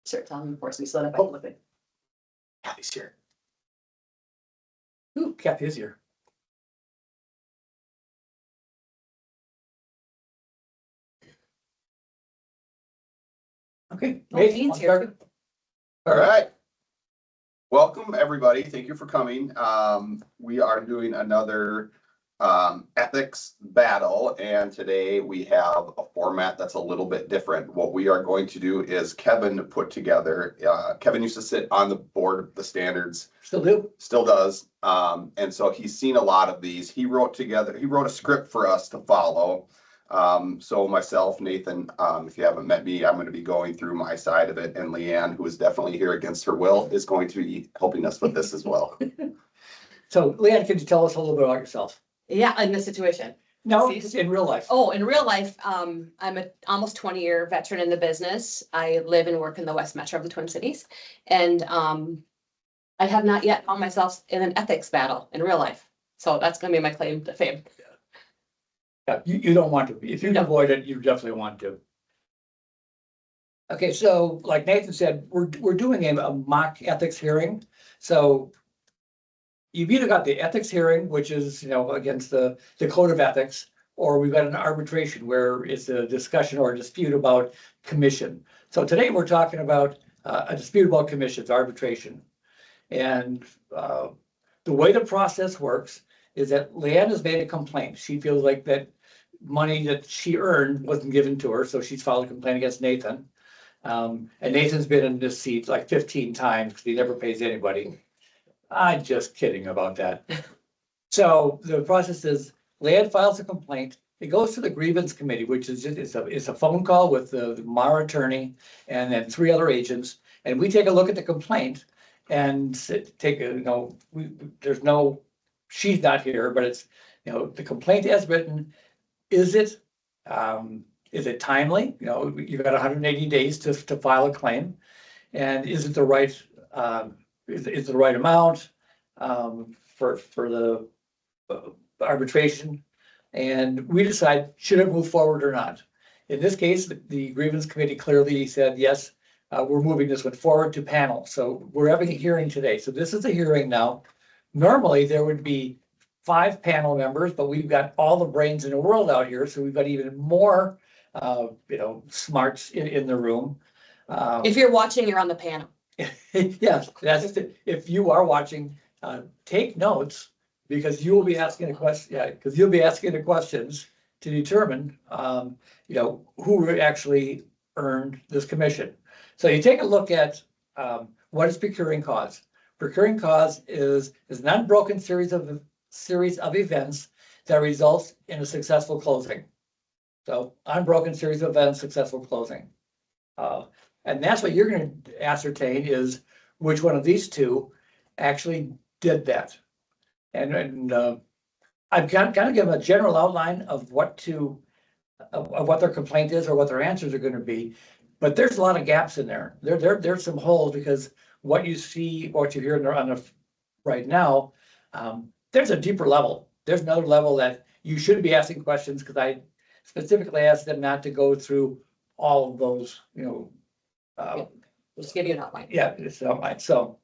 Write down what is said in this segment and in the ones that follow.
Start telling him before, so we slid up. Oh, Kathy's here. Ooh, Kathy is here. Okay. Oh, Dean's here too. All right. Welcome, everybody. Thank you for coming. We are doing another ethics battle, and today we have a format that's a little bit different. What we are going to do is Kevin put together, Kevin used to sit on the board of the standards. Still does. And so he's seen a lot of these. He wrote a script for us to follow. So myself, Nathan, if you haven't met me, I'm going to be going through my side of it, and Leanne, who is definitely here against her will, is going to be helping us with this as well. So Leanne, could you tell us a little bit about yourself? Yeah, in this situation. No, in real life. Oh, in real life, I'm a almost 20-year veteran in the business. I live and work in the West Metro of the Twin Cities. And I have not yet found myself in an ethics battle in real life. So that's going to be my claim to fame. Yeah, you don't want to be. If you can avoid it, you definitely want to. Okay, so like Nathan said, we're doing a mock ethics hearing. So you've either got the ethics hearing, which is, against the code of ethics, or we've got an arbitration where it's a discussion or a dispute about commission. So today we're talking about a dispute about commissions, arbitration. And the way the process works is that Leanne has made a complaint. She feels like that money that she earned wasn't given to her, so she's filed a complaint against Nathan. And Nathan's been in this seat like 15 times because he never pays anybody. I'm just kidding about that. So the process is Leanne files a complaint. It goes to the grievance committee, which is it's a phone call with the MAR attorney and then 3 other agents. And we take a look at the complaint and she's not here, but it's, the complaint as written. Is it timely? You've got 180 days to file a claim. And is it the right, is the right amount for the arbitration? And we decide, should it move forward or not? In this case, the grievance committee clearly said, yes, we're moving this one forward to panel. So we're having a hearing today. So this is a hearing now. Normally there would be 5 panel members, but we've got all the brains in the world out here. So we've got even more, smarts in the room. If you're watching, you're on the panel. Yes, if you are watching, take notes because you will be asking a question. Yeah, because you'll be asking the questions to determine, who actually earned this commission. So you take a look at what is procuring cause. Procuring cause is an unbroken series of events that results in a successful closing. So unbroken series of events, successful closing. And that's what you're going to ascertain is which one of these two actually did that. And I've kind of given a general outline of what their complaint is or what their answers are going to be. But there's a lot of gaps in there. There's some holes because what you see, what you hear on the right now, there's a deeper level. There's another level that you should be asking questions because I specifically asked them not to go through all of those, Just give you an outline. Yeah, it's an outline. So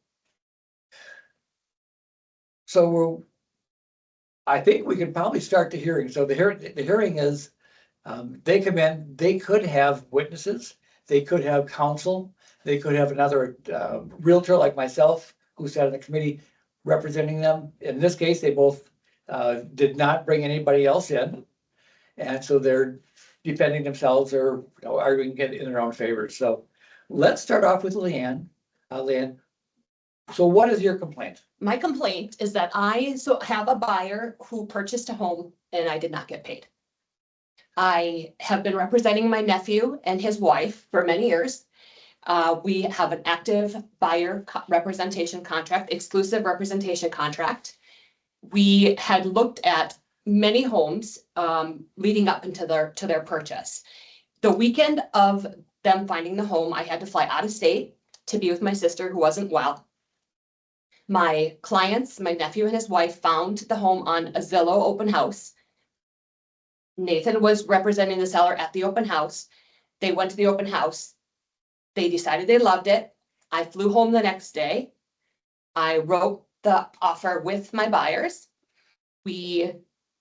I think we can probably start the hearing. So the hearing is, they come in, they could have witnesses, they could have counsel, they could have another realtor like myself who sat on the committee representing them. In this case, they both did not bring anybody else in. And so they're defending themselves or arguing in their own favor. So let's start off with Leanne. Leanne, so what is your complaint? My complaint is that I have a buyer who purchased a home and I did not get paid. I have been representing my nephew and his wife for many years. We have an active buyer representation contract, exclusive representation contract. We had looked at many homes leading up into their purchase. The weekend of them finding the home, I had to fly out of state to be with my sister who wasn't well. My clients, my nephew and his wife, found the home on a Zillow open house. Nathan was representing the seller at the open house. They went to the open house. They decided they loved it. I flew home the next day. I wrote the offer with my buyers. We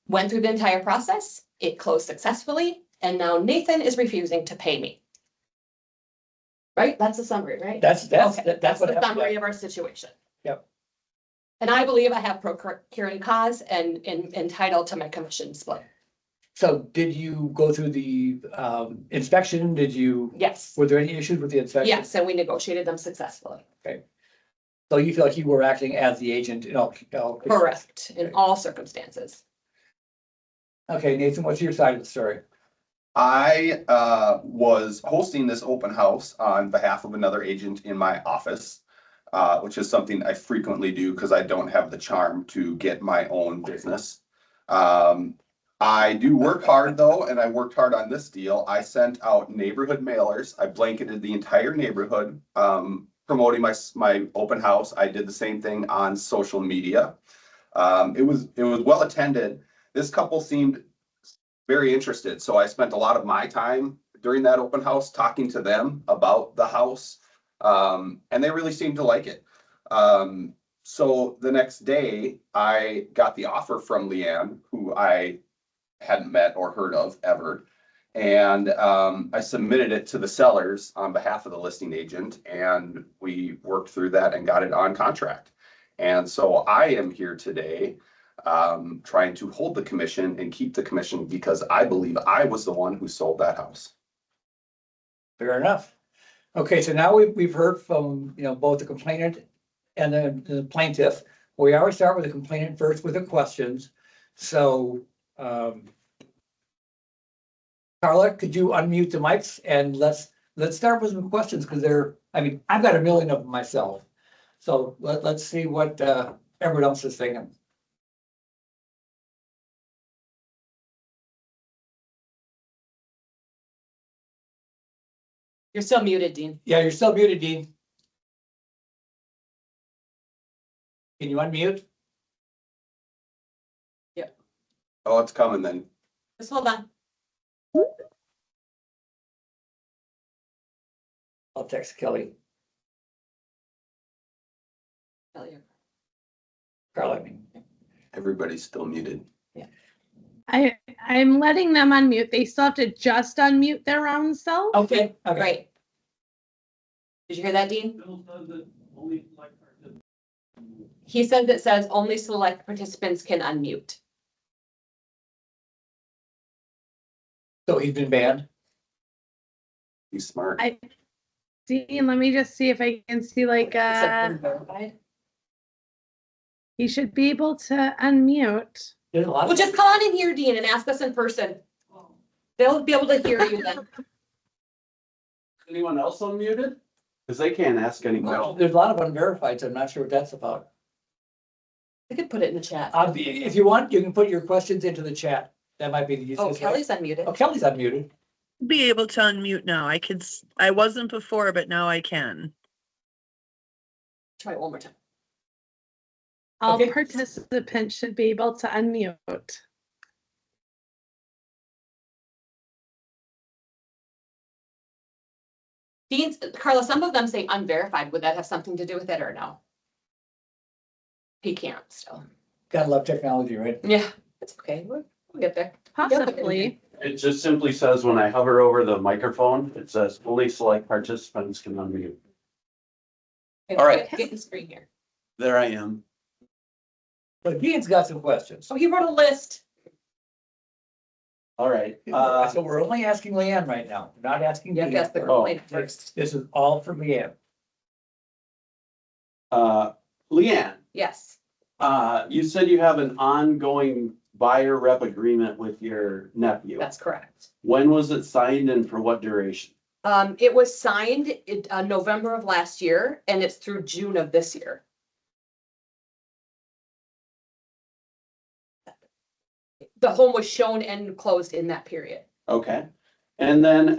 went through the entire process. It closed successfully, and now Nathan is refusing to pay me. Right? That's the summary, right? That's Okay, that's what the happened. summary of our situation. Yep. And I believe I have procuring cause and entitled to my commission split. So did you go through the inspection? Did you, Yes, were there any issues with the inspection? yes, and we negotiated them successfully. So you feel like you were acting as the agent in all? Correct, in all circumstances. Okay, Nathan, what's your side of the story? I was hosting this open house on behalf of another agent in my office, which is something I frequently do because I don't have the charm to get my own business. I do work hard though, and I worked hard on this deal. I sent out neighborhood mailers. I blanketed the entire neighborhood, promoting my open house. I did the same thing on social media. It was well attended. This couple seemed very interested, so I spent a lot of my time during that open house talking to them about the house, and they really seemed to like it. So the next day, I got the offer from Leanne, who I hadn't met or heard of ever. And I submitted it to the sellers on behalf of the listing agent, and we worked through that and got it on contract. And so I am here today trying to hold the commission and keep the commission because I believe I was the one who sold that house. Fair enough. Okay, so now we've heard from, both the complainant and the plaintiff. We always start with the complainant first with the questions. So, Carla, could you unmute the mics and let's start with some questions because I've got a million of them myself. So let's see what everyone else is thinking. You're still muted, Dean. Yeah, you're still muted, Dean. Can you unmute? Oh, it's coming then. Just hold on. I'll text Kelly. Carla, I mean. Everybody's still muted. I'm letting them unmute. They still have to just unmute their own self. Okay, okay. Great. Did you hear that, Dean? He said it says only select participants can unmute. So he's been banned? He's smart. Dean, let me just see if I can see he should be able to unmute. There's a lot Well, of. just come on in here, Dean, and ask us in person. They'll be able to hear you then. Anyone else unmuted? Because they can't ask anyone. There's a lot of unverified, so I'm not sure what that's about. I could put it in the chat. If you want, you can put your questions into the chat. That might be the easiest. Oh, way. Kelly's unmuted. Oh, Kelly's unmuted. Be able to unmute now. I wasn't before, but now I can. Try it one more time. All Okay. participants should be able to unmute. Dean's, Carla, some of them say unverified. Would that have something to do with it or no? He can't still. Gotta love technology, right? Yeah, it's okay. We'll get there. Possibly. It just simply says when I hover over the microphone, it says only select participants can unmute. All right. Get the screen here. There I am. But Dean's got some questions. So he wrote a list. All right. So we're only asking Leanne right now. We're not asking Yeah, Dean. that's the complaint first. This is all for Leanne. Leanne, Yes. you said you have an ongoing buyer rep agreement with your nephew. That's correct. When was it signed and for what duration? It was signed in November of last year and it's through June of this year. The home was shown and closed in that period. Okay. And then,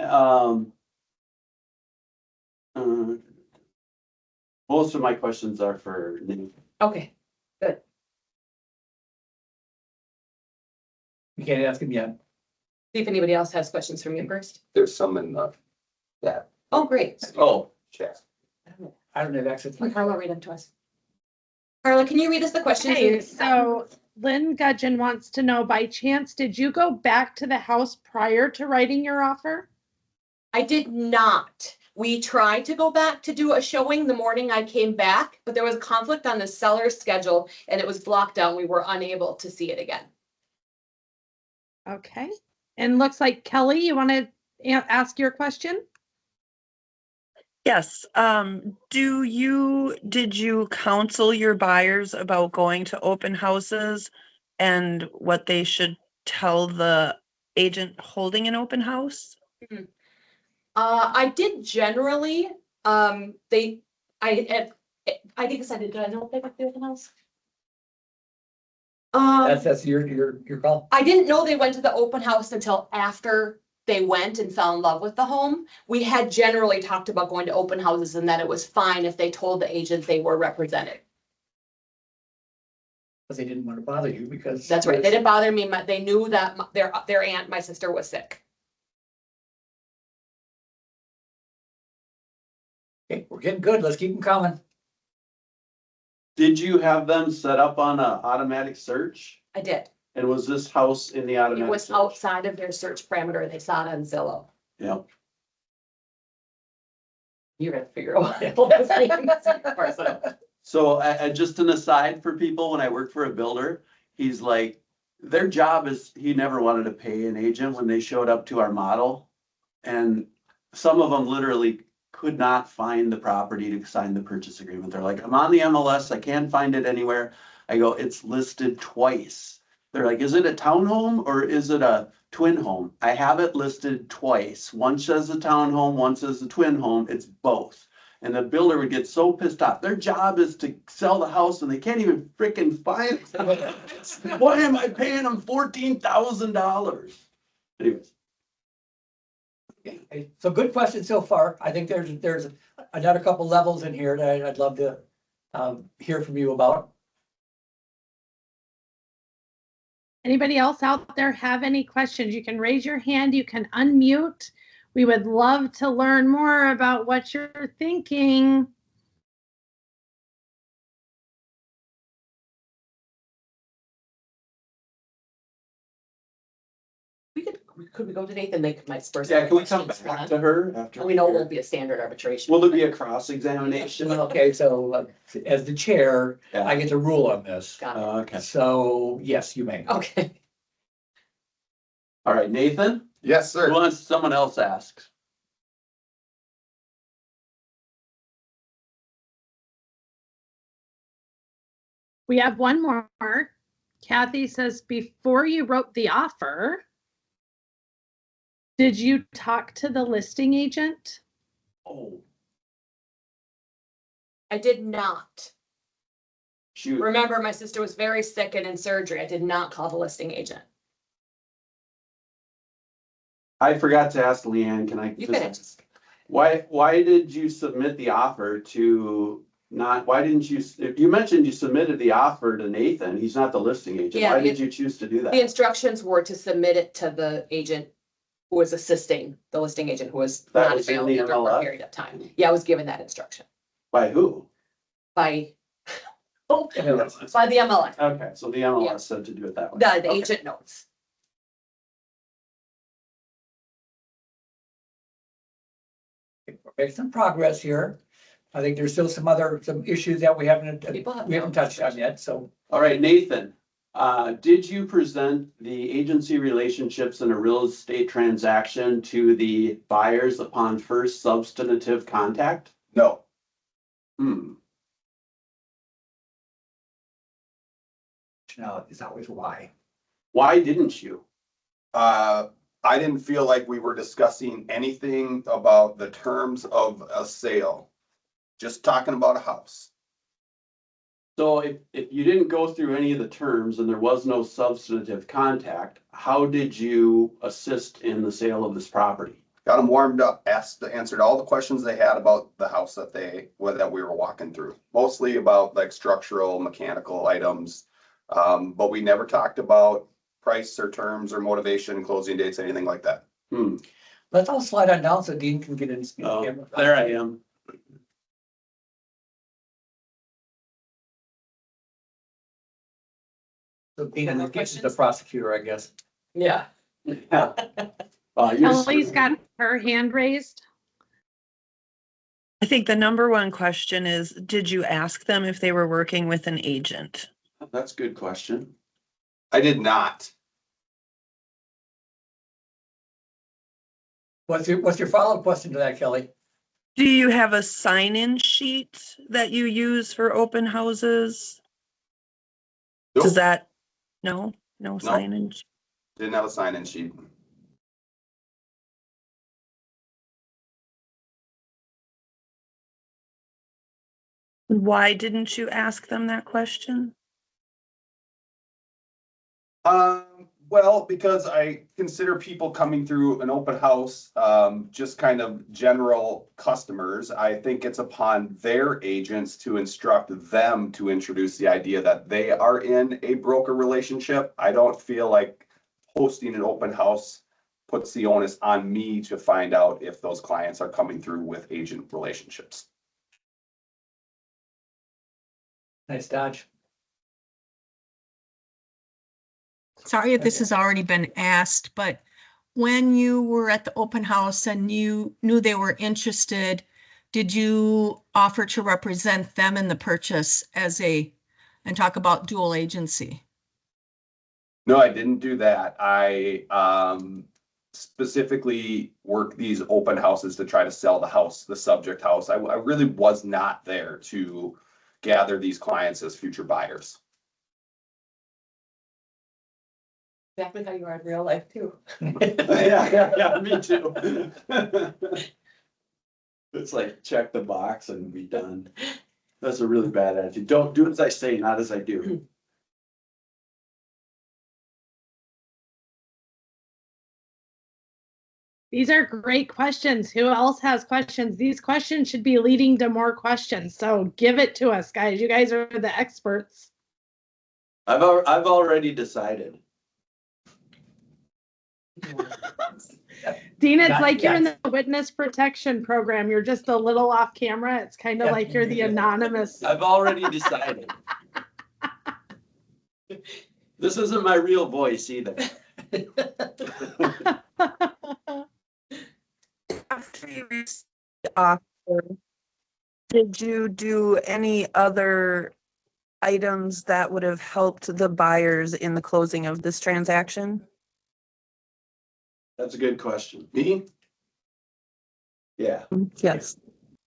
most of my questions are for Nathan. Okay, You can't ask him yet. see if anybody else has questions for me first. There's some in the, yeah. Oh, Oh, great. Oh, Check. I don't have access. to my- Carla, read them to us. Carla, can you read us the questions? Hey, so Lynn Gudgeon wants to know, by chance, did you go back to the house prior to writing your offer? I did not. We tried to go back to do a showing the morning I came back, but there was a conflict on the seller's schedule and it was blocked out. We were unable to see it again. Okay. And looks like Kelly, you want to ask your question? Yes, did you counsel your buyers about going to open houses and what they should tell the agent holding an open house? I did generally, I think I decided, did I know if they went to the open house? That's your call. I didn't know they went to the open house until after they went and fell in love with the home. We had generally talked about going to open houses and that it was fine if they told the agent they were represented. Because they didn't want to bother you because. That's right. They didn't bother me. They knew that their aunt, my sister, was sick. Okay, we're getting good. Let's keep them coming. did you have them set up on a automatic search? I did. And was this house in the It automatic was search? outside of their search parameter. They saw it on Zillow. Yeah. You're gonna figure out what his name is. So just an aside for people, when I worked for a builder, he's like, their job is, he never wanted to pay an agent when they showed up to our model. And some of them literally could not find the property to sign the purchase agreement. They're like, I'm on the MLS, I can't find it anywhere. I go, it's listed twice. They're like, is it a townhome or is it a twin home? I have it listed twice. One says a townhome, one says a twin home. It's both. And the builder would get so pissed off. Their job is to sell the house and they can't even freaking find it. Why am I paying them $14,000? Anyways. Okay, so good question so far. I think there's another couple levels in here that I'd love to hear from you about. Anybody else out there have any questions? You can raise your hand, you can unmute. We would love to learn more about what you're thinking. Could we go to Nathan? They might spur. Yeah, can we come back to her after? We know it won't be a standard arbitration. Will there be a cross-examination? Okay, so as the chair, I get to rule on this. Got it. Okay. So yes, you may. Okay. All right, Nathan, Yes, who sir. wants someone else asks? We have one more. Kathy says, before you wrote the offer, did you talk to the listing agent? Oh, I did not. shoot. Remember, my sister was very sick and in surgery. I did not call the listing agent. I forgot to ask Leanne, can I? You can ask. Why did you submit the offer to not, why didn't you, you mentioned you submitted the offer to Nathan, he's not the listing agent. Yeah, Why did you choose to do The that? instructions were to submit it to the agent who was assisting the listing agent who was That not was in the available for a MLS? period of time. Yeah, I was given that instruction By who? by the MLS. MLS. Okay, so the MLS Yeah. said to do it that way. The Okay. agent notes. We're making some progress here. I think there's still some issues that we haven't touched on yet, so. All right, Nathan, did you present the agency relationships in a real estate transaction to the buyers upon first substantive contact? No, No, it's always why. Why didn't you? I didn't feel like we were discussing anything about the terms of a sale. Just talking about a house. So if you didn't go through any of the terms and there was no substantive contact, how did you assist in the sale of this property? Got them warmed up, answered all the questions they had about the house that we were walking through. Mostly about like structural, mechanical items. But we never talked about price or terms or motivation, closing dates, anything like that. Let's all slide on down so Dean can get in. Oh, there I am. So Dean, in this case, is the prosecutor, I guess. Yeah. Yeah. You're Ellie's got her hand raised. I think the number one question is, did you ask them if they were working with an agent? That's a good question. I did not. What's your follow-up question to that, Kelly? Do you have a sign-in sheet that you use for open houses? Nope, Does that, no sign-in? didn't have a sign-in sheet. Why didn't you ask them that question? Well, because I consider people coming through an open house, just kind of general customers. I think it's upon their agents to instruct them to introduce the idea that they are in a broker relationship. I don't feel like hosting an open house puts the onus on me to find out if those clients are coming through with agent relationships. Nice dodge. Sorry if this has already been asked, but when you were at the open house and you knew they were interested, did you offer to represent them in the purchase and talk about dual agency? No, I didn't do that. I specifically work these open houses to try to sell the house, the subject house. I really was not there to gather these clients as future buyers. Exactly how you are in real life too. Yeah, me too. It's like, check the box and be done. That's a really bad attitude. Don't do as I say, not as I do. These are great questions. Who else has questions? These questions should be leading to more questions. So give it to us, guys. You guys are the experts. I've already decided. Dean, it's Not like you're in yet. the witness protection program. You're just a little off camera. It's kind of Yeah. like you're the anonymous. I've already decided. This isn't my real voice either. After you received the offer, did you do any other items that would have helped the buyers in the closing of this transaction? That's a good question. Me, Yeah. Yes.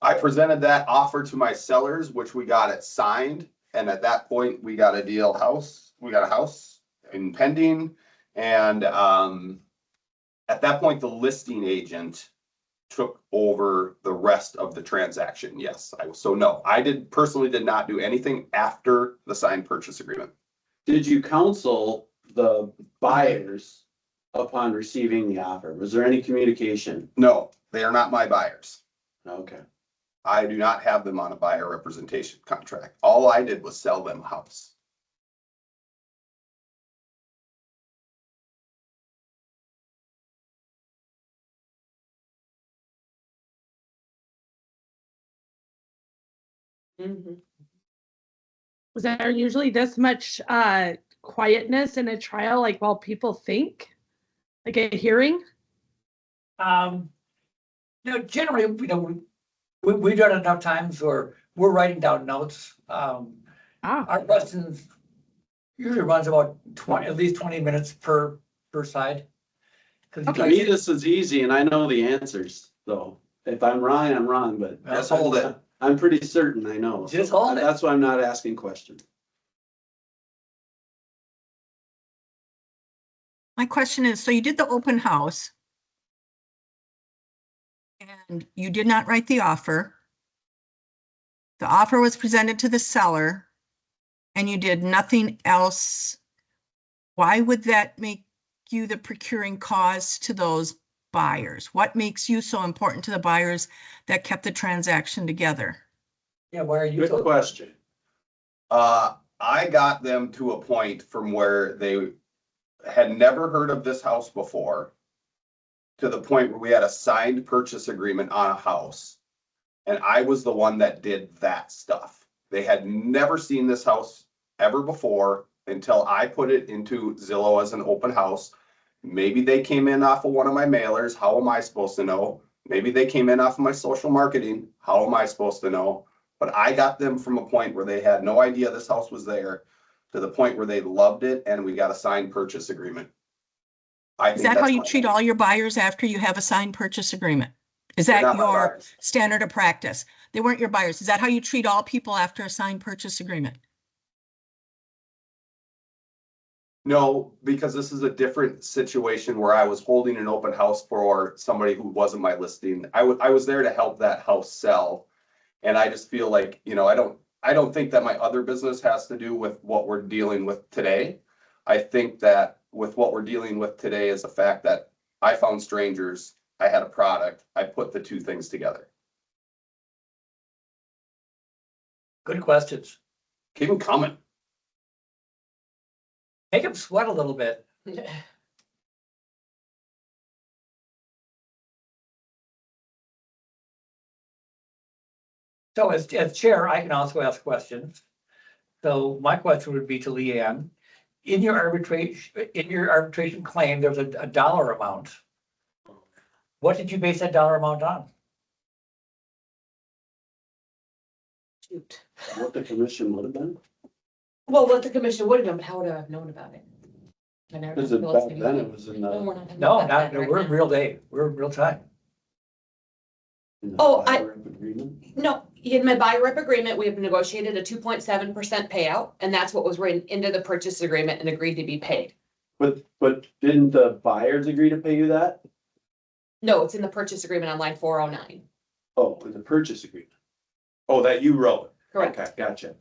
I presented that offer to my sellers, which we got it signed. And at that point, we got a house in pending. And at that point, the listing agent took over the rest of the transaction. Yes, no, I personally did not do anything after the signed purchase agreement. Did you counsel the buyers upon receiving the offer? Was there any communication? No, they are not my buyers. Okay. I do not have them on a buyer representation contract. All I did was sell them a house. Mhm. Was there usually this much quietness in a trial, like while people think? Like a hearing? Generally, we've done enough times where we're writing down notes. Our questions usually runs about at least 20 minutes per side. To me, this is easy and I know the answers, so if I'm wrong, I'm wrong, but Just hold it. I'm pretty certain I know. Just hold it. That's why I'm not asking questions. My question is, so you did the open house and you did not write the offer. The offer was presented to the seller and you did nothing else. Why would that make you the procuring cause to those buyers? What makes you so important to the buyers that kept the transaction together? Yeah, why are you? Good question. I got them to a point from where they had never heard of this house before. to the point where we had a signed purchase agreement on a house. And I was the one that did that stuff. They had never seen this house ever before until I put it into Zillow as an open house. Maybe they came in off of one of my mailers. How am I supposed to know? Maybe they came in off of my social marketing. How am I supposed to know? But I got them from a point where they had no idea this house was there to the point where they loved it and we got a signed purchase agreement. I Is think that how that's you treat all your buyers after you have a signed purchase agreement? Is They're that not my your buyers. standard of practice? They weren't your buyers. Is that how you treat all people after a signed purchase agreement? No, because this is a different situation where I was holding an open house for somebody who wasn't my listing. I was there to help that house sell. And I just feel like, you know, I don't think that my other business has to do with what we're dealing with today. I think that with what we're dealing with today is the fact that I found strangers, I had a product, I put the two things together. Good questions. Keep them coming. Make them sweat a little bit. So as chair, I can also ask questions. So my question would be to Leanne. In your arbitration claim, there's a dollar amount. What did you base that dollar amount on? Shoot. What the commission would have been? Well, what the commission would have done, but how would I have known about it? I never Because done real back estate then before. it was in No, the. we're not talking No, about that not, right we're in now. real day, we're in real time. in the Oh, buyer agreement. No, in my buyer rep agreement, we have negotiated a 2.7% payout, and that's what was written into the purchase agreement and agreed to be paid. But didn't the buyers agree to pay you that? No, it's in the purchase agreement on line 409. Oh, in the purchase agreement. Oh, that you wrote. Correct. Okay, gotcha.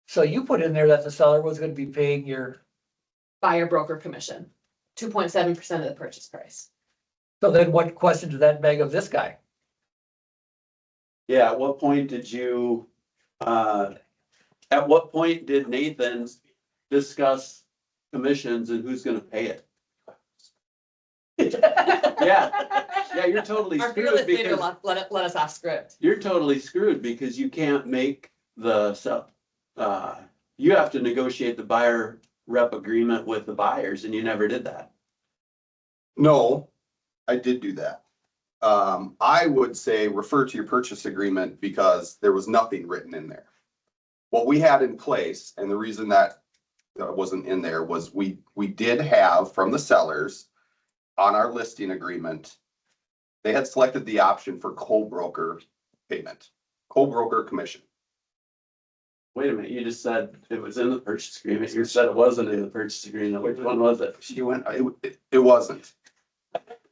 So you put in there that the seller was gonna be paying your, Buyer broker commission, 2.7% of the purchase price. so then what question does that beg of this guy? Yeah, at what point did you, at what point did Nathan discuss commissions and who's gonna pay it? Yeah, you're totally Our screwed fearless leader because let us off script. you're totally screwed because you can't make the sell. You have to negotiate the buyer rep agreement with the buyers and you never did that. No, I did do that. I would say refer to your purchase agreement because there was nothing written in there. What we had in place, and the reason that wasn't in there was we did have from the sellers on our listing agreement, they had selected the option for co-broker payment, co-broker commission. Wait a minute, you just said it was in the purchase agreement. You said it wasn't in the purchase agreement. Which one was it? She went, it wasn't.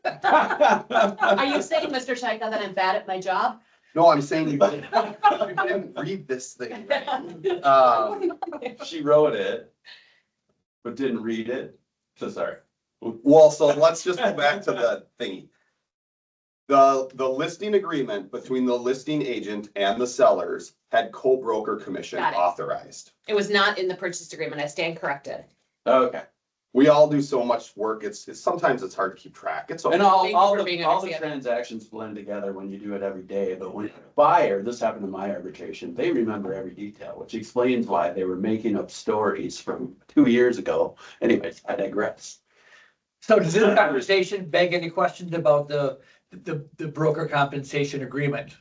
Are you saying, Mr. Chaika, that I'm bad at my job? No, I'm saying you didn't read this thing. She wrote it, but didn't read it. So sorry. Well, so let's just go back to the thingy. The listing agreement between the listing agent and the sellers had co-broker commission Got it. authorized. It was not in the purchase agreement. I stand corrected. Okay. We all do so much work. It's sometimes it's hard to keep track. It's And okay. all, Thank you all for being the, all the understanding. transactions blend together when you do it every day, but when a buyer, this happened in my arbitration, they remember every detail, which explains why they were making up stories from 2 years ago. Anyways, I digress. So does this conversation beg any questions about the broker compensation agreement?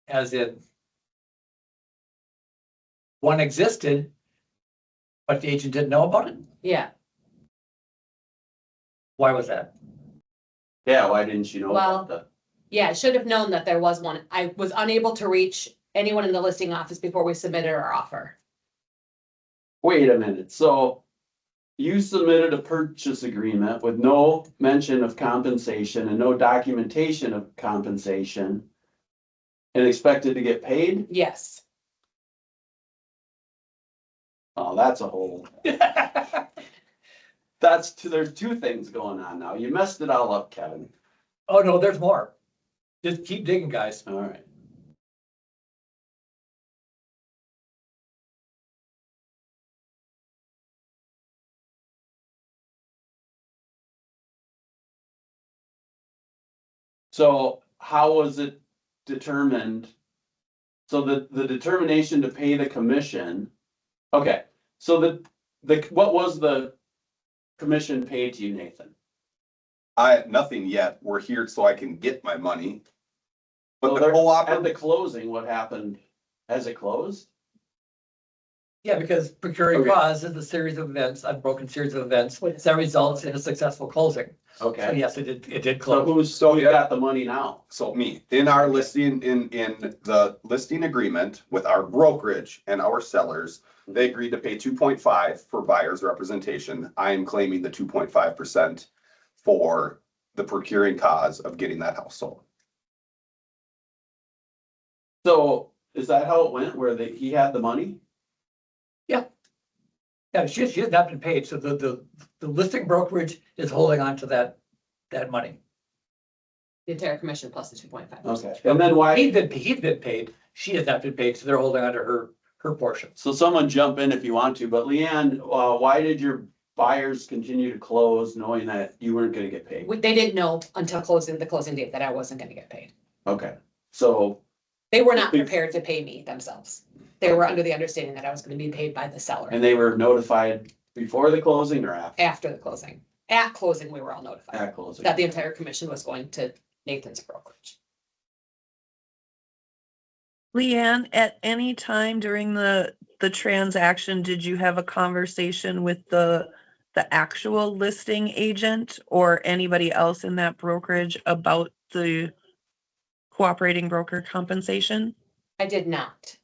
As in, one existed, but the agent didn't know about it? Yeah. Why was that? Yeah, why didn't you know Well- about the? Yeah, I should have known that there was one. I was unable to reach anyone in the listing office before we submitted our offer. Wait a minute, so you submitted a purchase agreement with no mention of compensation and no documentation of compensation and expected to get paid? Yes. Oh, that's a whole. There's two things going on now. You messed it all up, Kevin. Oh, no, there's more. Just keep digging, guys. All right. So how was it determined? So the determination to pay the commission, okay, so what was the commission paid to you, Nathan? Nothing yet. We're here so I can get my money. But So the there- co-op, At the closing, what happened? Has it closed? Yeah, because procuring Okay. cause is a series of events, unbroken series of events that results in a successful closing. So Okay, yes, it did so close. who's got the money now? so me, in our listing, in the listing agreement with our brokerage and our sellers, they agreed to pay 2.5 for buyer's representation. I am claiming the 2.5% for the procuring cause of getting that house sold. So is that how it went, where he had the money? Yeah, she has not been paid, so the listing brokerage is holding on to that money. The entire commission plus the 2.5. Okay, and then why? He's been paid, she has not been paid, so they're holding on to her portion. So someone jump in if you want to, but Leanne, why did your buyers continue to close knowing that you weren't gonna get paid? They didn't know until the closing date that I wasn't gonna get paid. Okay, so, They were not prepared to pay me themselves. They were under the understanding that I was gonna be paid by the seller and they were notified before the closing or after? after the closing. At closing, we were all notified At closing. that the entire commission was going to Nathan's brokerage. Leanne, at any time during the transaction, did you have a conversation with the actual listing agent or anybody else in that brokerage about the cooperating broker compensation? I did not.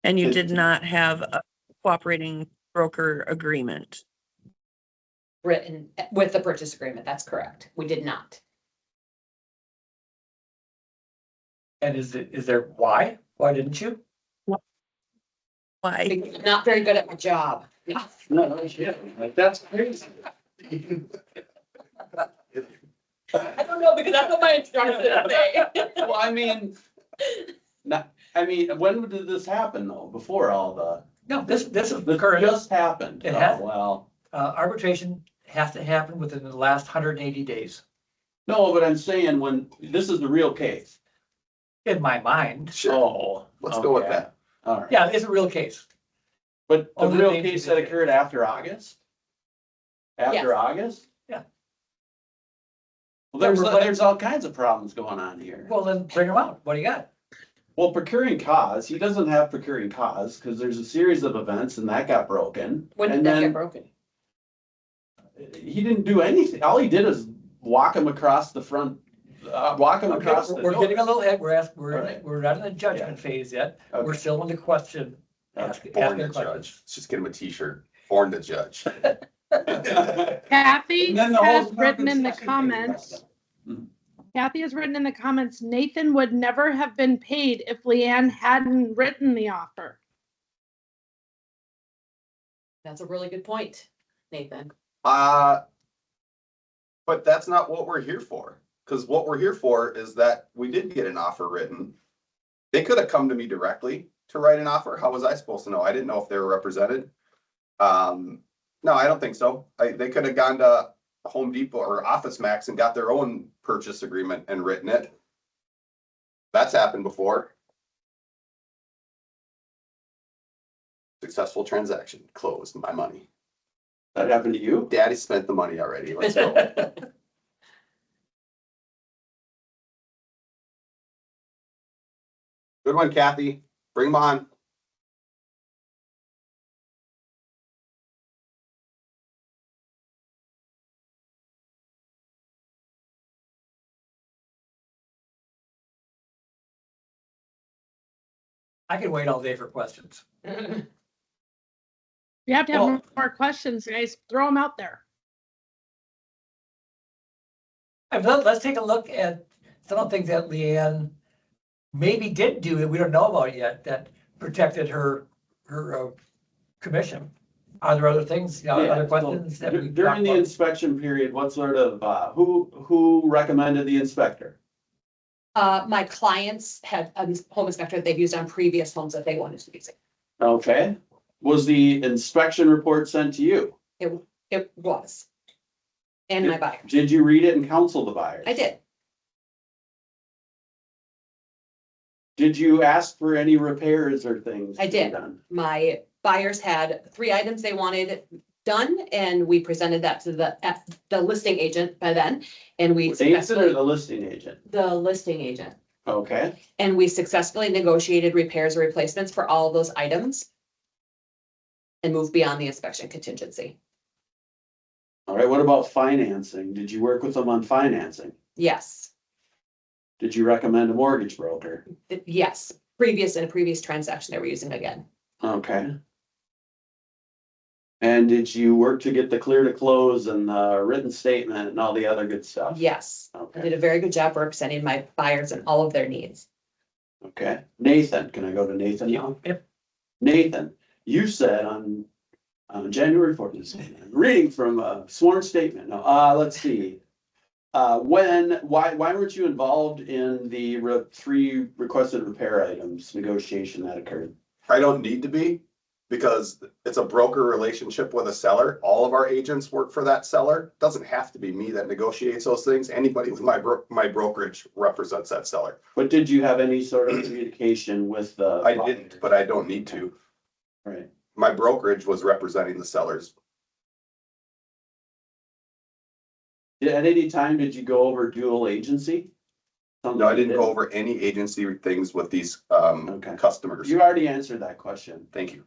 And you did not have a cooperating broker agreement? Written with the purchase agreement. That's correct. We did not. And is there, why? Why didn't you? Why? Because I'm not very good at my job. No, shit, like, that's crazy. I don't know because that's what my instructions say. Well, I mean, when did this happen though? Before all the, No, this is this the current, just happened. It Oh, has- well, arbitration has to happen within the last 180 days, no, but I'm saying when, this is the real case. in my mind. Sure, Oh, let's go with okay. that. All right. Yeah, it's a real case. But the Only real thing case you that did. occurred after August? Yes. After August? Yeah. Well, Yeah, we're- there's all kinds of problems going on here. Well, then bring them out. What do you got? Well, procuring cause, he doesn't have procuring cause, because there's a series of events and that got broken. When did And that get then broken? he didn't do anything. All he did is walk him across the front, walk him Okay, across the we're getting a door. little ahead. Alright. We're not in the judgment phase yet. We're Okay. still in the question. Okay. Born to asking questions. judge. Let's just get him a t-shirt. Born to judge. Kathy And then the whole has written in the compensation thing. comments, Mhm. Kathy has written in the comments, Nathan would never have been paid if Leanne hadn't written the offer. That's a really good point, Nathan. But that's not what we're here for. Cause what we're here for is that we did get an offer written. They could have come to me directly to write an offer. How was I supposed to know? I didn't know if they were represented. No, I don't think so. They could have gone to Home Depot or Office Max and got their own purchase agreement and written it. That's happened before. Successful transaction, closed, my money. That happened to you? Daddy spent the money already. Let's go. Good one, Kathy. Bring them on. I can wait all day for questions. You have to have Well- more questions, guys. Throw them out there. Let's take a look at some of the things that Leanne maybe did do that we don't know about yet that protected her commission. Are there other things, Yeah, other so questions that we talked During the about? inspection period, what sort of, who recommended the inspector? My clients had a home inspector that they've used on previous homes that they wanted to use. Okay, was the inspection report sent to you? It was. and my buyer. Did you read it and counsel the buyers? I did. Did you ask for any repairs or things? I to be did. done? My buyers had 3 items they wanted done, and we presented that to the listing agent by then, and we Agent or the listing agent? the listing agent. Okay, And we successfully negotiated repairs or replacements for all of those items and moved beyond the inspection contingency. all right, what about financing? Did you work with them on financing? Yes, Did you recommend a mortgage broker? yes, in a previous transaction they were using again. Okay. And did you work to get the clear to close and the written statement and all the other good stuff? Yes, I Okay, did a very good job representing my buyers and all of their needs. okay. Nathan, can I go to Nathan now? Yep. Nathan, you said on January 14th, reading from a sworn statement. Now, let's see. Why weren't you involved in the 3 requested repair items negotiation that occurred? I don't need to be, because it's a broker relationship with a seller. All of our agents work for that seller. Doesn't have to be me that negotiates those things. Anybody with my brokerage represents that seller. But did you have any sort of communication with the? I didn't, but I don't need to. Right. My brokerage was representing the sellers. At any time, did you go over dual agency? No, I didn't go over any agency things with these Okay. customers. You already answered that question. Thank you.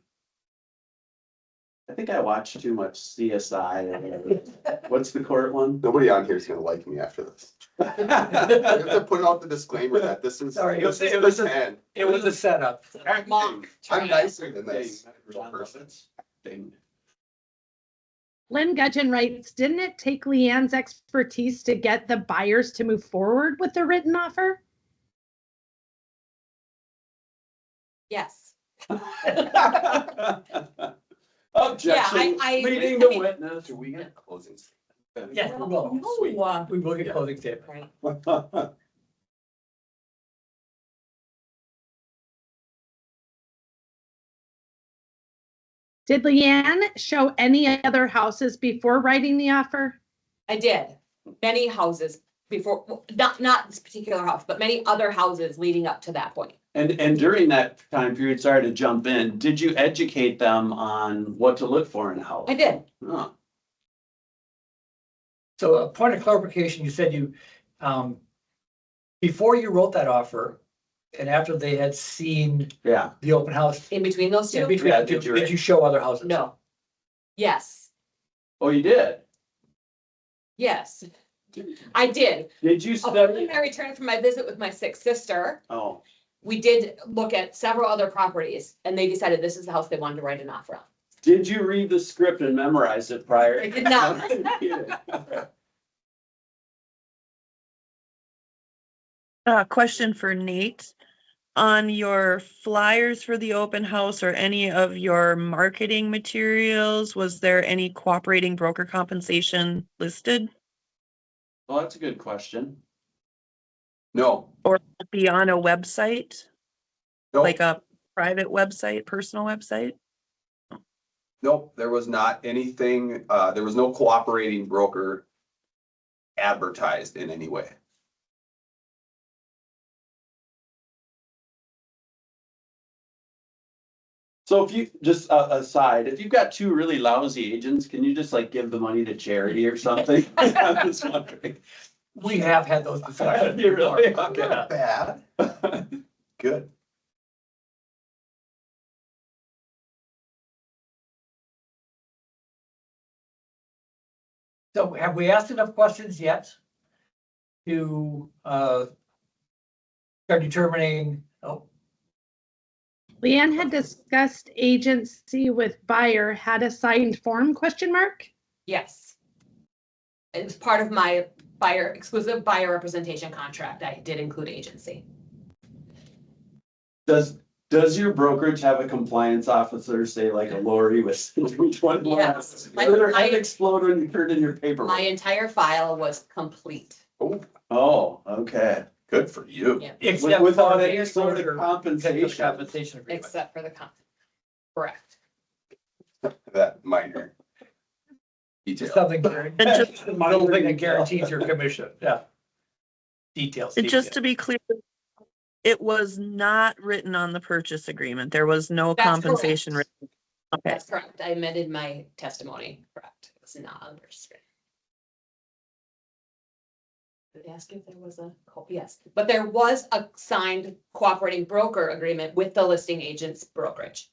I think I watched too much CSI. What's the court one? Nobody on here is gonna like me after this. I have to put out the disclaimer that this is. Sorry, this is it was pretend. It was a setup. Mock I'm trial. nicer than this. real person. Ding. Lynn Gudgeon writes, didn't it take Leanne's expertise to get the buyers to move forward with the written offer? Yes. Objection, I- leading I the mean- witness. Do we get closing statement? Yes, we will. Sweet. We will get closing statement. Right. Did Leanne show any other houses before writing the offer? I did many houses before, not this particular house, but many other houses leading up to that point. And during that time period, sorry to jump in, did you educate them on what to look for in a house? I did. Oh, So a point of clarification, you said you, before you wrote that offer and after they had seen yeah. the open house, In between those in two? between, Yeah, did you show other houses? No. Yes, Oh, you did? yes, I did. Did you Upon study? my return from my visit with my sick sister, Oh, we did look at several other properties and they decided this is the house they wanted to write an offer on. did you read the script and memorize it prior? I did not. Question for Nate. On your flyers for the open house or any of your marketing materials, was there any cooperating broker compensation listed? Well, that's a good question. No, Or be on a website, no, like a private website, personal website? no, there was not anything, there was no cooperating broker advertised in any way. So if you, just aside, if you've got 2 really lousy agents, can you just like give the money to charity or something? I'm just wondering. We have had those discussions. You really? before. Okay. Not bad. Good. So have we asked enough questions yet to start determining, oh, Leanne had discussed agency with buyer, had a signed form, question mark? Yes. It was part of my exclusive buyer representation contract. I did include agency. Does your brokerage have a compliance officer, say like a Lori with which one? Yes. Did her head explode when you turned in your paperwork? My entire file was complete. Oh, okay. Good for you. Yeah. except Without for any the sort of exposure compensation. compensation agreement. Except for the correct. That minor. Detail. Something, And just- a little thing that guarantees your commission, yeah. Details. And just to be clear, it was not written on the purchase agreement. There was no That's compensation correct. written. Okay, That's correct. I amended my testimony, correct. It was not on the screen. Did they ask if there was a, yes, but there was a signed cooperating broker agreement with the listing agent's brokerage.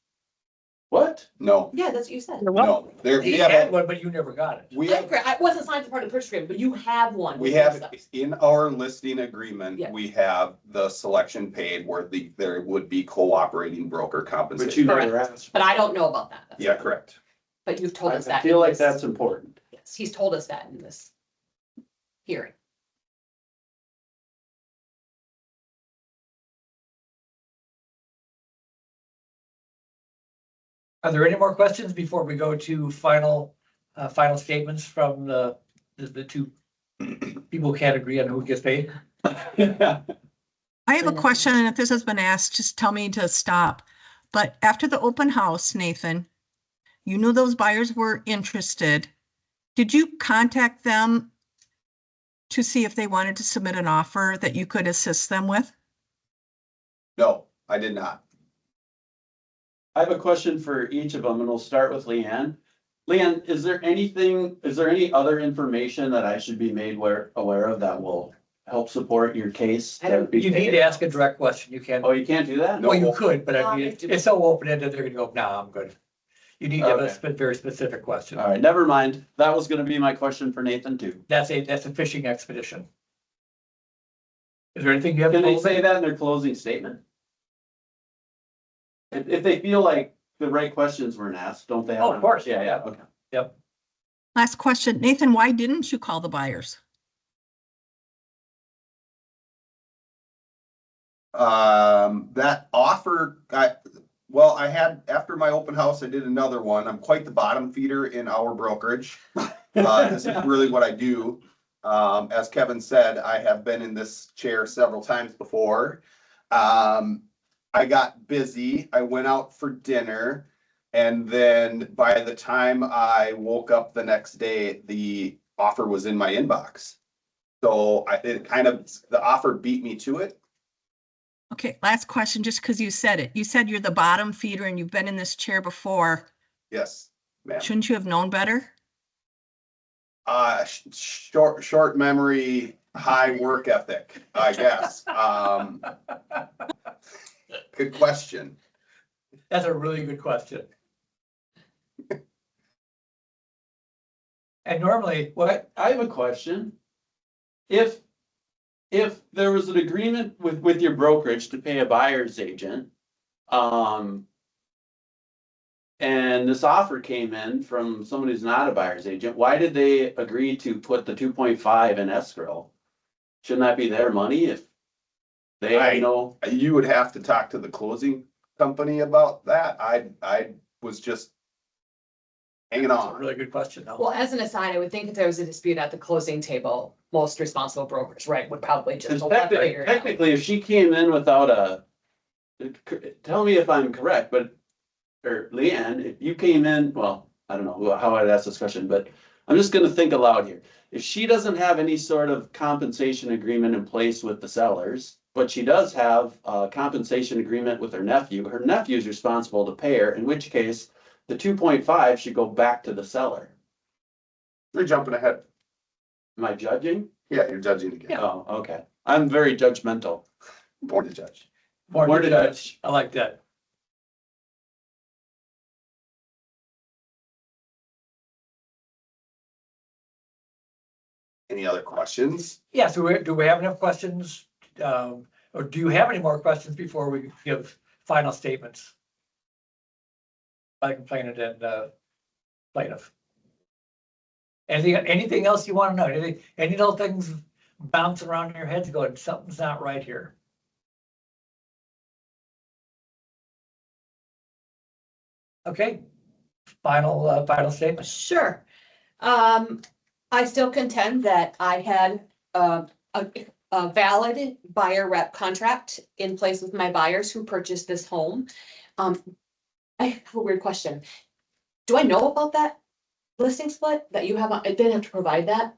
What? No, Yeah, that's what you said. You're welcome. no, there, He we had have, one, but you never got it. we I'm have, correct. I wasn't signed as part of the purchase agreement, but you have one. we with have, Lisa. in our listing agreement, Yeah. we have the selection paid where there would be cooperating broker But compensation. you never Correct. asked. But I don't know about that. That's Yeah, all. correct. But you've told us that. I feel in like this- that's important. Yes, he's told us that in this hearing. Are there any more questions before we go to final statements from the two people who can't agree on who gets paid? I have a question, and if this has been asked, just tell me to stop. But after the open house, Nathan, you knew those buyers were interested. Did you contact them to see if they wanted to submit an offer that you could assist them with? No, I did not. I have a question for each of them, and we'll start with Leanne. Leanne, is there any other information that I should be made aware of that will help support your case? I don't- You need to ask a direct question. You can't, Oh, you can't do that? No. well, you could, but I mean, No, it's so open-ended, they're gonna go, nah, I'm good. You need to have a very specific question. All right, never mind. That was gonna be my question for Nathan too. That's a fishing expedition. Is there anything you have to Can they hold? say that in their closing statement? If they feel like the right questions weren't asked, don't they have? Oh, of course. Yeah, yeah, okay. Yep. Last question, Nathan, why didn't you call the buyers? That offer, I had, after my open house, I did another one. I'm quite the bottom feeder in our brokerage. This is really what I do. As Kevin said, I have been in this chair several times before. I got busy. I went out for dinner. And then by the time I woke up the next day, the offer was in my inbox. So the offer beat me to it. Okay, last question, just because you said it. You said you're the bottom feeder and you've been in this chair before. Yes, ma'am. Shouldn't you have known better? Short memory, high work ethic, I guess. Good question. That's a really good question. And normally, what, I have a question. If there was an agreement with your brokerage to pay a buyer's agent, and this offer came in from someone who's not a buyer's agent, why did they agree to put the 2.5 in escrow? Shouldn't that be their money if they have no? You would have to talk to the closing company about that. I was just hanging that's a on. really good question, though. Well, as an aside, I would think if there was a dispute at the closing table, most responsible brokers, right, would probably just. Technically, if she came in without tell me if I'm correct, but, or Leanne, if you came in, well, I don't know how I'd ask this question, but I'm just gonna think aloud here. If she doesn't have any sort of compensation agreement in place with the sellers, but she does have a compensation agreement with her nephew's responsible to pay her, in which case the 2.5 should go back to the seller. You're jumping ahead. Am I judging? Yeah, you're judging again. Oh, okay. I'm very judgmental. Born to judge. More to judge. I like that. Any other questions? Yeah, so do we have enough questions? Or do you have any more questions before we give final statements? By complainant and plaintiff. Anything else you want to know? Any little things bouncing around in your heads going, something's not right here? Okay, final statement. Sure. I still contend that I had a valid buyer rep contract in place with my buyers who purchased this home. I have a weird question. Do I know about that? listing split that you have, it didn't have to provide that.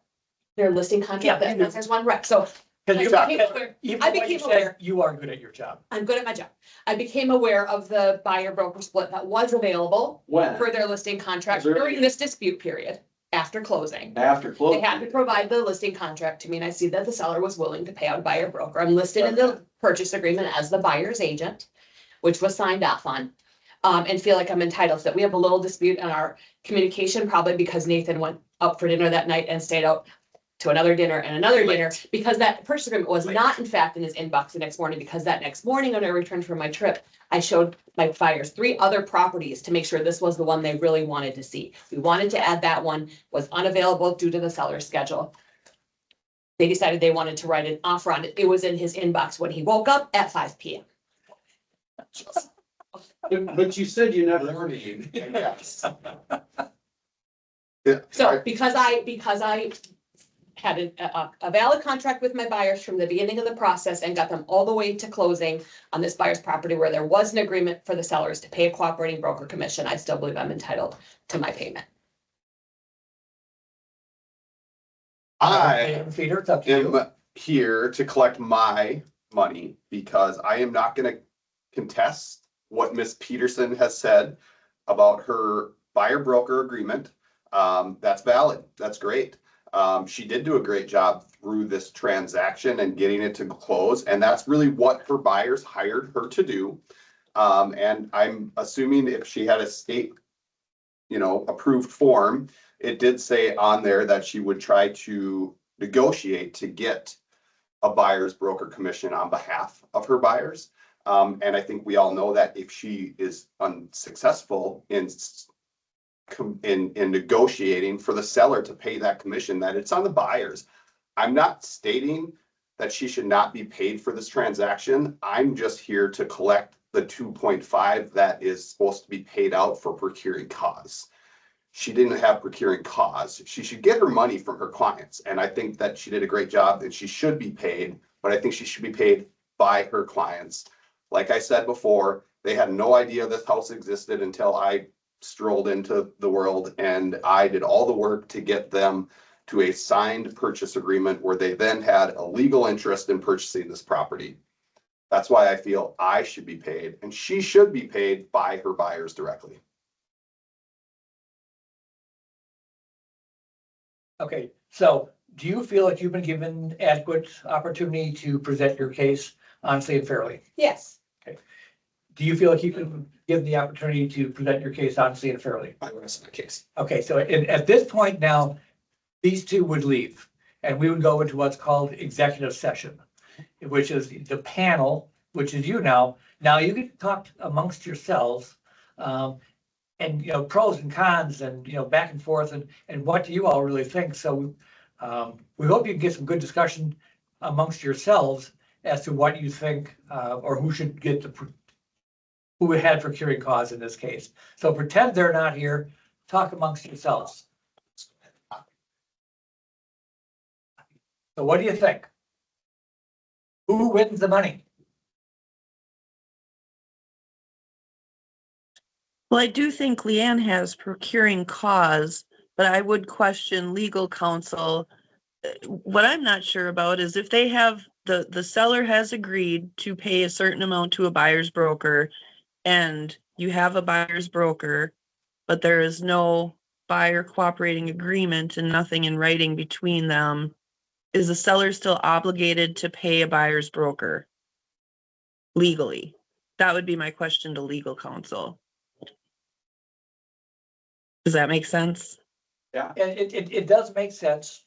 Their listing Yeah, contract, you do. that says one rec, so Because you, I became aware- even I what you became said, aware. you are good at your job. I'm good at my job. I became aware of the buyer broker split that was available When? for their listing contract Is there- during this dispute period, after closing. After They closing. had to provide the listing contract to me, and I see that the seller was willing to pay out a buyer broker. I'm listed in the purchase agreement as the buyer's agent, which was signed off on. And feel like I'm entitled to that. We have a little dispute in our communication, probably because Nathan went out for dinner that night and stayed out to another dinner and another dinner, because that purchase agreement was not in fact in his inbox the next morning, because that next morning when I returned from my trip, I showed my buyers 3 other properties to make sure this was the one they really wanted to see. We wanted to add that one, was unavailable due to the seller's schedule. They decided they wanted to write an offer on it. It was in his inbox when he woke up at 5 p.m. But you said you never. Yes. Yeah, So because I had a valid contract with my buyers from the beginning of the process and got them all the way to closing on this buyer's property where there was an agreement for the sellers to pay a cooperating broker commission, I still believe I'm entitled to my payment. I Peter, it's up to you. am here to collect my money because I am not gonna contest what Miss Peterson has said about her buyer broker agreement. That's valid. That's great. She did do a great job through this transaction and getting it to close, and that's really what her buyers hired her to do. And I'm assuming if she had a state, approved form, it did say on there that she would try to negotiate to get a buyer's broker commission on behalf of her buyers. And I think we all know that if she is unsuccessful in negotiating for the seller to pay that commission, that it's on the buyers. I'm not stating that she should not be paid for this transaction. I'm just here to collect the 2.5 that is supposed to be paid out for procuring cause. She didn't have procuring cause. She should get her money from her clients. And I think that she did a great job and she should be paid, but I think she should be paid by her clients. Like I said before, they had no idea this house existed until I strolled into the world and I did all the work to get them to a signed purchase agreement where they then had a legal interest in purchasing this property. That's why I feel I should be paid and she should be paid by her buyers directly. Okay, so do you feel like you've been given adequate opportunity to present your case honestly and fairly? Yes. Do you feel like you've been given the opportunity to present your case honestly and fairly? I rest my case. Okay, so at this point now, these two would leave and we would go into what's called executive session, which is the panel, which is you now. Now you can talk amongst yourselves and, pros and cons and, back and forth and what do you all really think? So we hope you can get some good discussion amongst yourselves as to what you think or who should get who had procuring cause in this case. So pretend they're not here, talk amongst yourselves. So what do you think? Who wins the money? Well, I do think Leanne has procuring cause, but I would question legal counsel. What I'm not sure about is if they have, the seller has agreed to pay a certain amount to a buyer's broker and you have a buyer's broker, but there is no buyer cooperating agreement and nothing in writing between them, is the seller still obligated to pay a buyer's broker legally? That would be my question to legal counsel. Does that make sense? And it does make sense.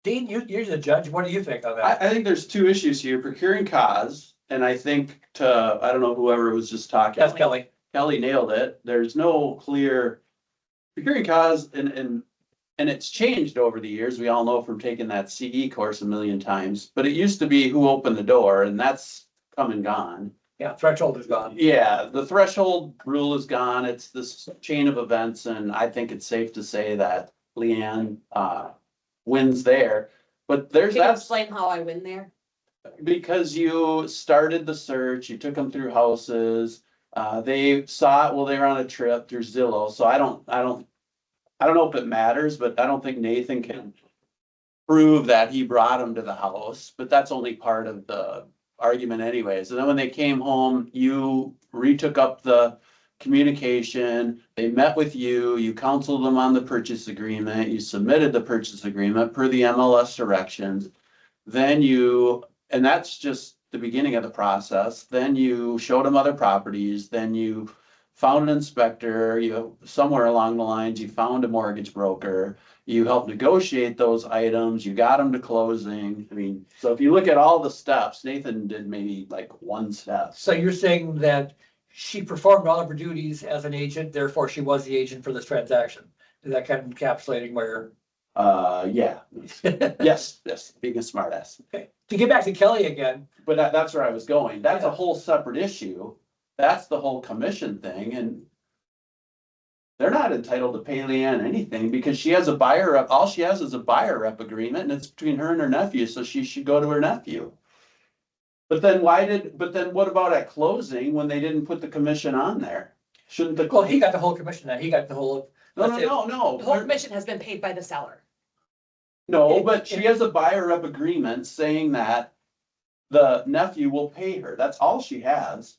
Dean, you're the judge. What do you think of that? I think there's 2 issues here, procuring cause, and I think I don't know, whoever was just talking. That's Kelly. Kelly nailed it. There's no clear procuring cause and it's changed over the years. We all know from taking that CE course a million times, but it used to be who opened the door and that's come and gone. Yeah, threshold is gone. Yeah, the threshold rule is gone. It's this chain of events and I think it's safe to say that Leanne wins there. But there's Can you that. explain how I win there? Because you started the search, you took them through houses, They saw it while they were on a trip through Zillow, so I don't know if it matters, but I don't think Nathan can prove that he brought them to the house, but that's only part of the argument anyways. And then when they came home, you retook up the communication, they met with you, you counseled them on the purchase agreement, you submitted the purchase agreement per the MLS directions. Then and that's just the beginning of the process. Then you showed them other properties, then you found an inspector, somewhere along the lines, you found a mortgage broker, you helped negotiate those items, you got them to closing. I mean, so if you look at all the steps, Nathan did maybe like one step. So you're saying that she performed all of her duties as an agent, therefore she was the agent for this transaction? Is that kind of encapsulating where? Yeah. Yes, being a smart ass. Okay. To get back to Kelly again. But that's where I was going. That's a whole separate issue. That's the whole commission thing, and they're not entitled to pay Leanne anything because she has a buyer rep. All she has is a buyer rep agreement, and it's between her and her nephew, so she should go to her nephew. But then what about at closing when they didn't put the commission on there? Shouldn't the? Well, he got the whole commission then. He got the whole. No. The whole commission has been paid by the seller. No, but she has a buyer rep agreement saying that the nephew will pay her. That's all she has.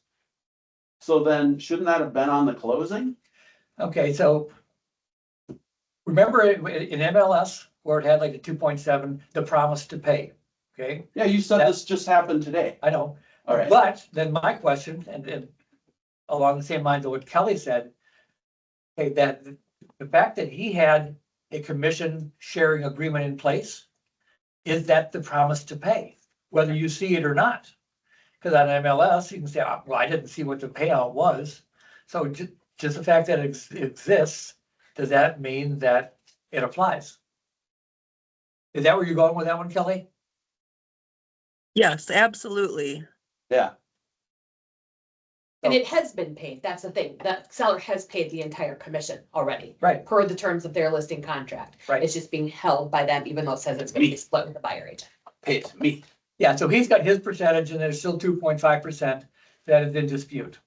So then shouldn't that have been on the closing? Okay, so remember in MLS where it had like the 2.7, the promise to pay, okay? Yeah, you said this just happened today. I know. All right. But then my question, and along the same lines of what Kelly said, okay, that the fact that he had a commission sharing agreement in place, is that the promise to pay, whether you see it or not? Because on MLS, you can say, oh, well, I didn't see what the payout was. So just the fact that it exists, does that mean that it applies? Is that where you're going with that one, Kelly? Yes, absolutely. Yeah. And it has been paid. That's the thing. The seller has paid the entire commission already. Right. Per the terms of their listing contract. Right. It's just being held by them, even though it says it's going to be split with the buyer agent. Pay it to me. Yeah, so he's got his percentage and there's still 2.5% that is in dispute.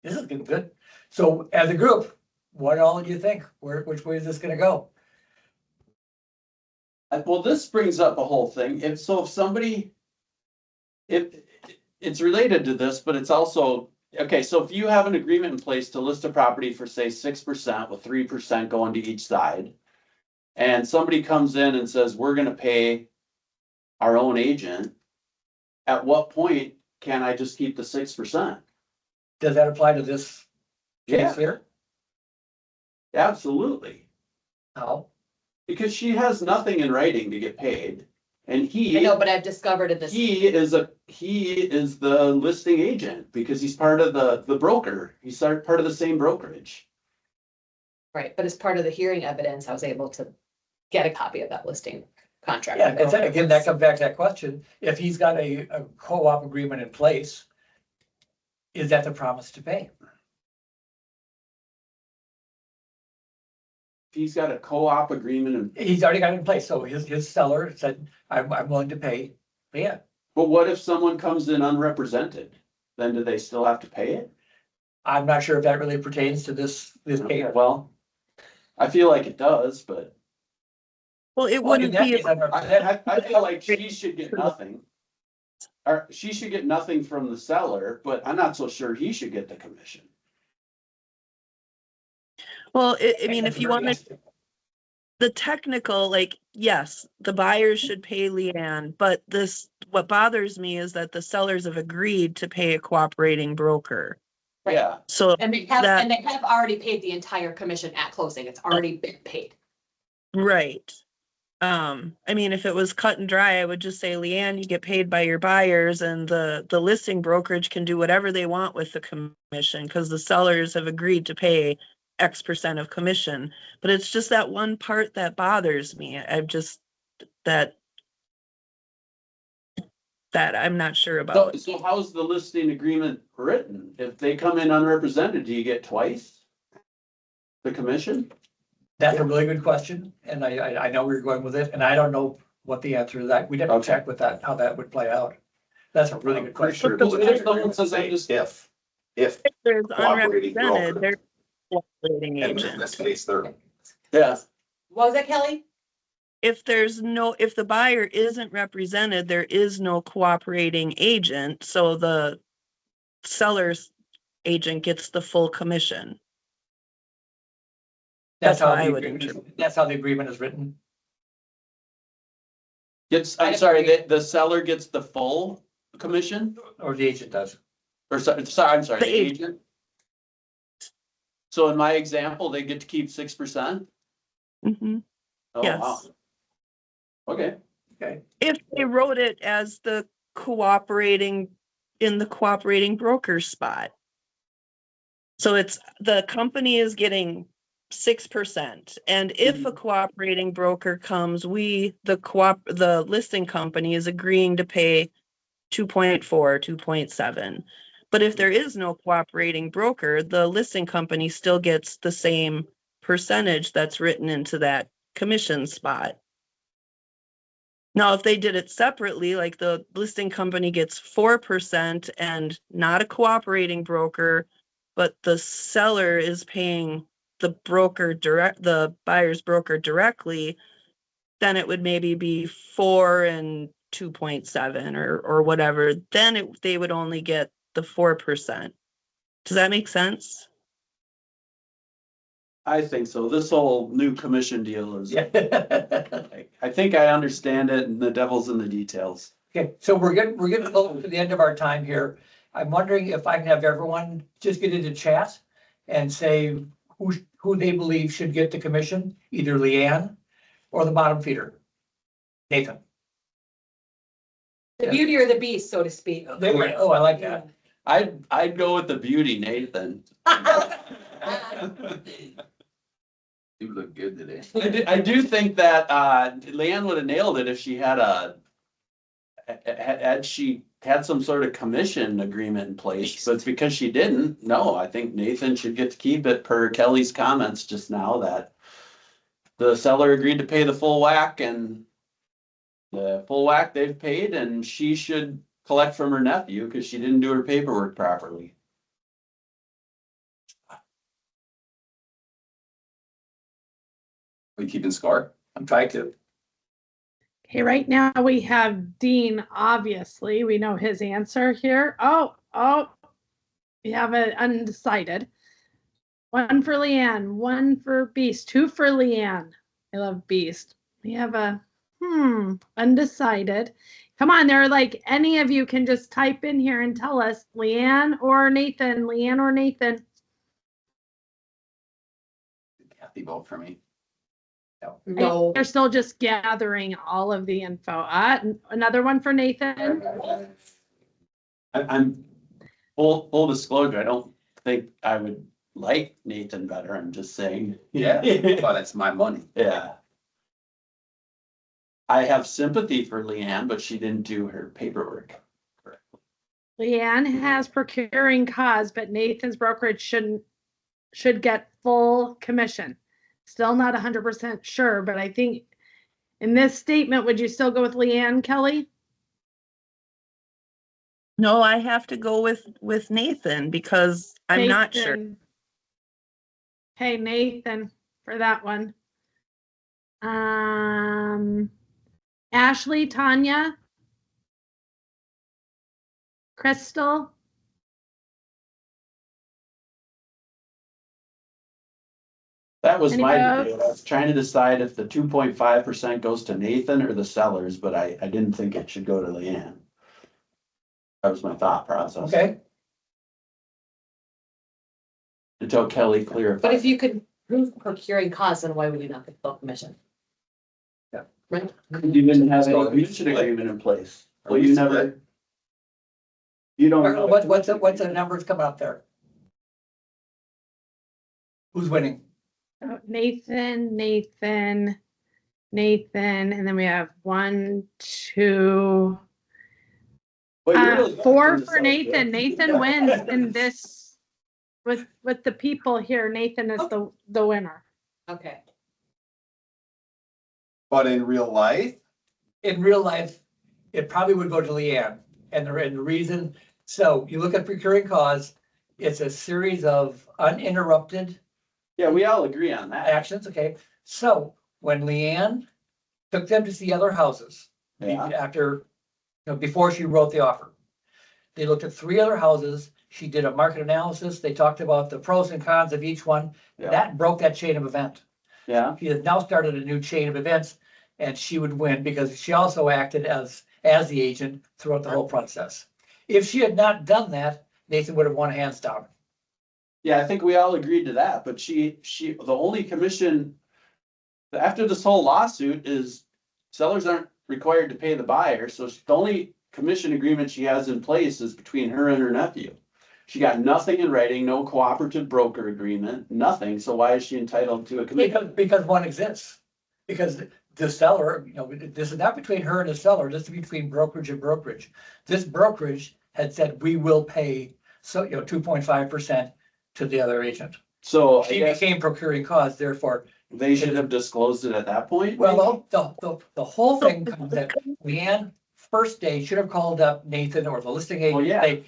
This is getting good. So as a group, what all do you think? Which way is this gonna go? Well, this brings up a whole thing. If somebody, if it's related to this, but it's also, okay, so if you have an agreement in place to list a property for say 6% with 3% going to each side, and somebody comes in and says, we're gonna pay our own agent, at what point can I just keep the 6%? Does that apply to this case here? Absolutely. How? Because she has nothing in writing to get paid, and I know, but I've discovered in this. he is the listing agent because he's part of the broker. He's part of the same brokerage. Right, but as part of the hearing evidence, I was able to get a copy of that listing contract. Yeah, and then again, that comes back to that question. If he's got a co-op agreement in place, is that the promise to pay? If he's got a co-op agreement, He's already got it in place, so his seller said, I'm willing to pay. Yeah, but what if someone comes in unrepresented? Then do they still have to pay it? I'm not sure if that really pertains to this case. Okay, well, I feel like it does, but Well, it Well, in wouldn't that be, case, I'm I feel like she should get nothing. Or she should get nothing from the seller, but I'm not so sure he should get the commission. well, I mean, if you want to, the technical, like, yes, the buyers should pay Leanne, but what bothers me is that the sellers have agreed to pay a cooperating broker. Right. Yeah, So, And they have already paid the entire commission at closing. It's already been paid. right. I mean, if it was cut and dry, I would just say, Leanne, you get paid by your buyers, and the listing brokerage can do whatever they want with the commission because the sellers have agreed to pay X% of commission. But it's just that one part that bothers me. I'm just that I'm not sure about. so how's the listing agreement written? If they come in unrepresented, do you get twice the commission? That's a really good question, and I know where you're going with it, and I don't know what the answer is. That we'd have to check with that, how that would play out. That's a really good I'm question. sure But the the- agreement says if There's cooperating unrepresented, broker, they're cooperating and in agent. this case, they're, Yeah, What was that, Kelly? If the buyer isn't represented, there is no cooperating agent, so the seller's agent gets the full commission. That's how I would interpret. That's how the agreement is written. I'm sorry, the seller gets the full commission, Or the agent does. or sorry, I'm sorry, The the agent. agent? So in my example, they get to keep 6%? Mhm. Oh, Yes. wow. Okay, Okay. If they wrote it as the cooperating broker spot. So it's, the company is getting 6%. And if a cooperating broker comes, the listing company is agreeing to pay 2.4, 2.7. But if there is no cooperating broker, the listing company still gets the same percentage that's written into that commission spot. Now, if they did it separately, like the listing company gets 4% and not a cooperating broker, but the seller is paying the buyer's broker directly, then it would maybe be 4 and 2.7 or whatever. Then they would only get the 4%. Does that make sense? I think so. This whole new commission deal is, Yeah. I think I understand it, and the devil's in the details. Okay, so we're getting close to the end of our time here. I'm wondering if I can have everyone just get into chat and say who they believe should get the commission, either Leanne or the bottom feeder. Nathan. The beauty or the beast, so to speak. There we go. Oh, I like that. I'd go with the beauty, Nathan. you look good today. I do think that Leanne would have nailed it if she had she had some sort of commission agreement in place, but it's because she didn't. No, I think Nathan should get to keep it per Kelly's comments just now that the seller agreed to pay the full whack, and the full whack they've paid, and she should collect from her nephew because she didn't do her paperwork properly. Are you keeping score? I'm trying to. Okay, right now we have Dean, obviously. We know his answer here. Oh, we have an undecided. 1 for Leanne, 1 for Beast, 2 for Leanne. I love Beast. We have a undecided. Come on, there are like any of you can just type in here and tell us Leanne or Nathan, Leanne or Nathan. Kathy, vote for me. No. They're still just gathering all of the info. Another one for Nathan. I'm full disclosure, I don't think I would like Nathan better. I'm just saying. Yeah, but it's my money. Yeah. I have sympathy for Leanne, but she didn't do her paperwork. Leanne has procuring cause, but Nathan's brokerage should get full commission. Still not 100% sure, but I think in this statement, would you still go with Leanne, Kelly? No, I have to go with Nathan because I'm not sure. Hey, Nathan, for that one. Ashley, Tanya, Crystal. That was my Any debate. I was trying to decide if the 2.5% goes to Nathan or the sellers, but I didn't think it should go to Leanne. That was my thought process. Okay, Until Kelly clarified. But if you could prove procuring cause, then why would you not get full commission? Yeah. Right? You didn't have any commission agreement in place. Well, you never. You don't. what's the numbers coming up there? Who's winning? Nathan, and then we have 1, 2, Well, you're really 4 looking for to Nathan. sell, Nathan wins in this with the people here. Nathan is the winner. Okay. But in real life, In real life, it probably would go to Leanne. And the reason, so you look at procuring cause, it's a series of uninterrupted Yeah, we all agree on that. actions, okay? So when Leanne took them to see other houses, Yeah. after, before she wrote the offer, they looked at 3 other houses. She did a market analysis. They talked about the pros and cons of each one. Yeah. That broke that chain of event. Yeah, She has now started a new chain of events, and she would win because she also acted as the agent throughout the whole process. If she had not done that, Nathan would have won hands down. yeah, I think we all agreed to that, but the only commission after this whole lawsuit is sellers aren't required to pay the buyer, so the only commission agreement she has in place is between her and her nephew. She got nothing in writing, no cooperative broker agreement, nothing, so why is she entitled to a commission? Because one exists. Because the seller, this is not between her and the seller, this is between brokerage and brokerage. This brokerage had said, we will pay, 2.5% to the other agent. So I She guess became procuring cause, therefore, they should have disclosed it at that point. well, the whole thing comes that Leanne, first day, should have called up Nathan or the listing agent, Well, yeah. say,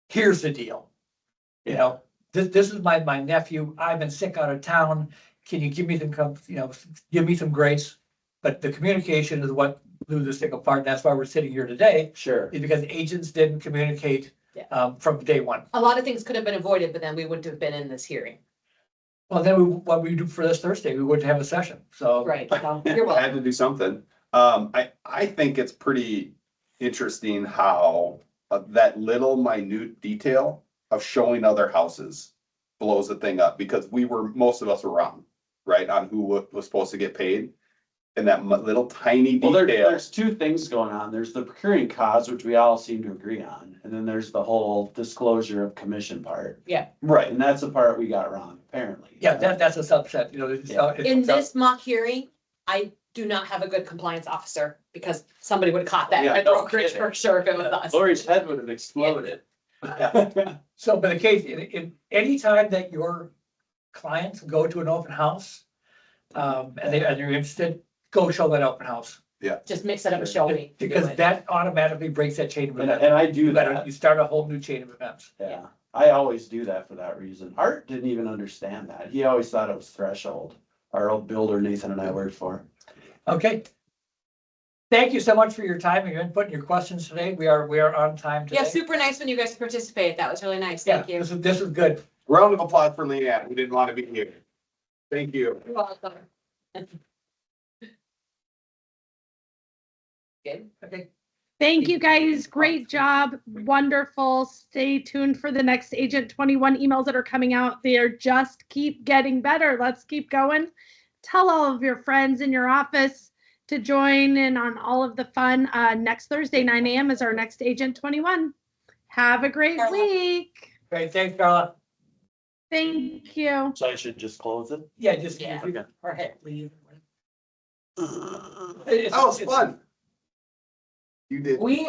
here's the deal. This is my nephew, I've been sick out of town, can you give me give me some grace? But the communication is what blew this thing apart, and that's why we're sitting here today, Sure. is because agents didn't communicate from day one. A lot of things could have been avoided, but then we wouldn't have been in this hearing. Well, then what we do for this Thursday, we wouldn't have a session, so. Right, so you're I had welcome. to do something. I think it's pretty interesting how that little minute detail of showing other houses blows the thing up, because most of us were wrong, right, on who was supposed to get paid. And that little tiny Well, detail. there's two things going on. There's the procuring cause, which we all seem to agree on, and then there's the whole disclosure of commission part. Right. And that's the part we got wrong, apparently. Yeah, that's a subset, In this mock hearing, I do not have a good compliance officer because somebody would have caught that Yeah, at no brokerage kidding. for sure if it was us. Lori's head would have exploded. So, but the case, in any time that your clients go to an open house, and you're interested, go show that open house. Just mix it up and show me. to do Because it. that automatically breaks that chain of And events. I do that. You start a whole new chain of events. Yeah, I always do that for that reason. Art didn't even understand that. He always thought it was threshold. Our old builder Nathan and I worked for. Okay. Thank you so much for your time and your input and your questions today. We are on time today. Yeah, super nice when you guys participate. That was really nice. Yeah, Thank you. this is good. Round of applause for Leanne, who didn't want to be here. Thank you. You're welcome. Good. Okay. Thank you guys. Great job. Wonderful. Stay tuned for the next Agent 21 emails that are coming out. They're just keep getting better. Let's keep going. Tell all of your friends in your office to join in on all of the fun. Next Thursday, 9 a.m. is our next Agent 21. Have a great week. Great, thanks, Carla. Thank you. So I should just close it? Yeah, just. Yeah. if you- Or hit. leave. That was fun. You did. We